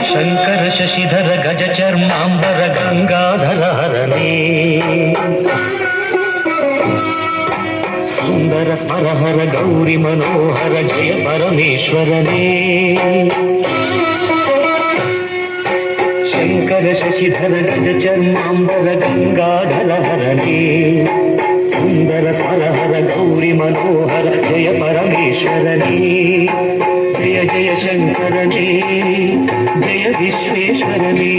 ಶಂಕರ ಶಶಿಧರ ಗಜ ಚರ್ಮಾಂಬರ ಗಂಗಾಧರ ಹರನೇ ಸುಂದರ ಸ್ಮರಹರ ಗೌರಿ ಮನೋಹರ ಜಯ ಪರಮೇಶ್ವರನೇ ಶಂಕರ ಶಶಿಧರ ಗಜ ಚರ್ಮಾಂಬರ ಗಂಗಾಧರ ಹರನೇ ಸುಂದರ ಸ್ಮರಹರ ಗೌರಿ ಮನೋಹರ ಜಯ ಪರಮೇಶ್ವರನೇ ಜಯ ಜಯ ಶಂಕರನೇ ಜಯ ವಿಶ್ವೇಶ್ವರನೇ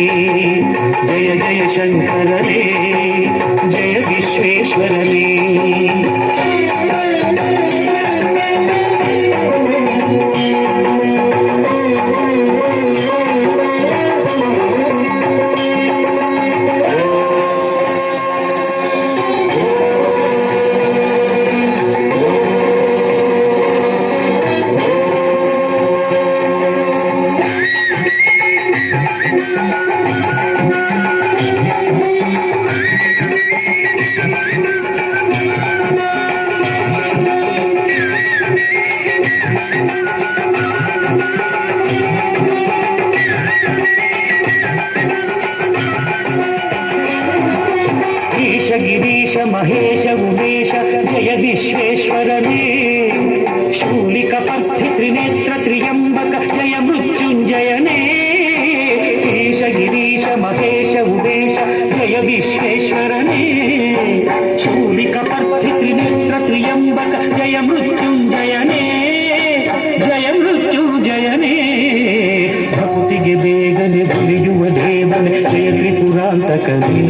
ಜಯ ಜಯ ಶಂಕರನೇ ಜಯ ವಿಶ್ವೇಶ್ವರನೇ ಗಿರೀಶ ಮಹೇಶ ಉಮೇಶ ಜಯ ವಿಶ್ವೇಶ್ವರನೇ ಶೂಲಿಕ ಪರ್ಥಿ ತ್ರಿನೇತ್ರ ತ್ರಿಯಂಬಕ ಜಯ ಮೃತ್ಯುಂಜಯನೇ ಗಿರೀಶ ಗಿರೀಶ ಮಹೇಶ ಉಮೇಶ ಜಯ ವಿಶ್ವೇಶ್ವರನೇ ಶೂಲಿಕ ಪರ್ಥಿ ತ್ರಿನೇತ್ರ ತ್ರಿಯಂಬಕ ಜಯ ಮೃತ್ಯುಂಜಯನೇ ಜಯ ಮೃತ್ಯುಂಜಯನೇ ಭಕ್ತಿಗೆ ಬೇಗನೆ ಬಲಿಯುವ ದೇವನೇ ಜಯ ತ್ರಿಪುರಾಂತಕನೇ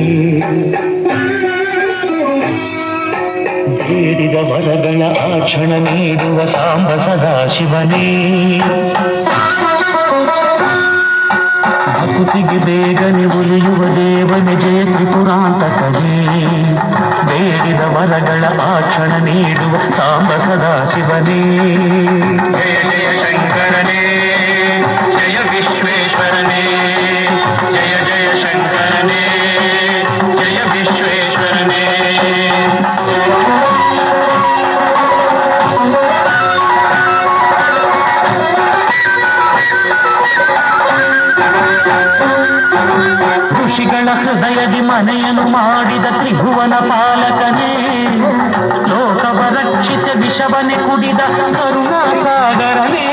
ಬೇಡಿದ ವರಗಳ ಆಕ್ಷಣ ನೀಡುವ ಸಾಂಬ ಸದಾಶಿವನೇ ಭಕ್ತಿಗೆ ಬೇಗನೆ ಉಳಿಯುವ ದೇವನೇ ಜಯ ತ್ರಿಪುರಾಂತಕನೇ ಬೇಡಿದ ವರಗಳ ಆಕ್ಷಣ ನೀಡುವ ಸಾಂಬ ಸದಾಶಿವನೇ ಜಯ ಜಯ ಶಂಕರನೇ ಜಯ ವಿಶ್ವೇಶ್ವರನೇ ಜಯ ಜಯ ಶಂಕರನೇ ಜಯ ವಿಶ್ವೇಶ್ವರನೇ ಋಷಿಗಳ ಹೃದಯದಿ ಮನೆಯನ್ನು ಮಾಡಿದ ತ್ರಿಭುವನ ಪಾಲಕನೇ ಲೋಕವ ರಕ್ಷಿಸ ವಿಷವನೆ ಕುಡಿದ ಕರುಣಾಸಾಗರನೇ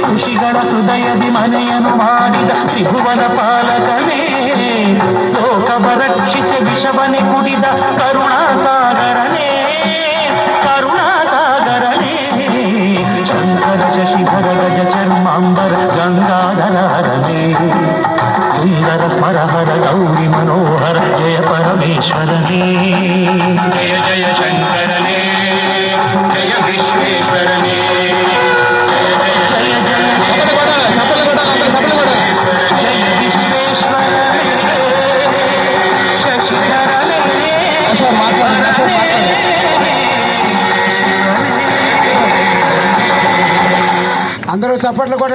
ಋಷಿಗಳ ಹೃದಯದಿ ಮನೆಯನ್ನು ಮಾಡಿದ ತ್ರಿಭುವನ ಪಾಲಕನೇ ಲೋಕವ ರಕ್ಷಿಸ ವಿಷವನೆ ಕುಡಿದ ಕರುಣಾಸಾಗರನೇ ಕರುಣಾಸಾಗರನೇ ಶಂಕರ ಶಶಿಧರ ಗಜ ಚರ್ಮಾಂಬರ ಗಂಗಾಧರ ಹರನೇ ಸುಂದರ ಸ್ಮರಹರ ಗೌರಿ ಮನೋಹರ ಜಯ ಪರಮೇಶ್ವರನೇ ಜಯ ಜಯ ಶಂಕರನೇ ಜಯ ವಿಶ್ವೇಶ್ವರನೇ ಜಯ ಜಯ ಜಯ ಜಯ ಜಯ ವಿಶ್ವೇಶ್ವರನೇ ಶಶಿಧರನೇ అందరూ చప్పట్లు కూడా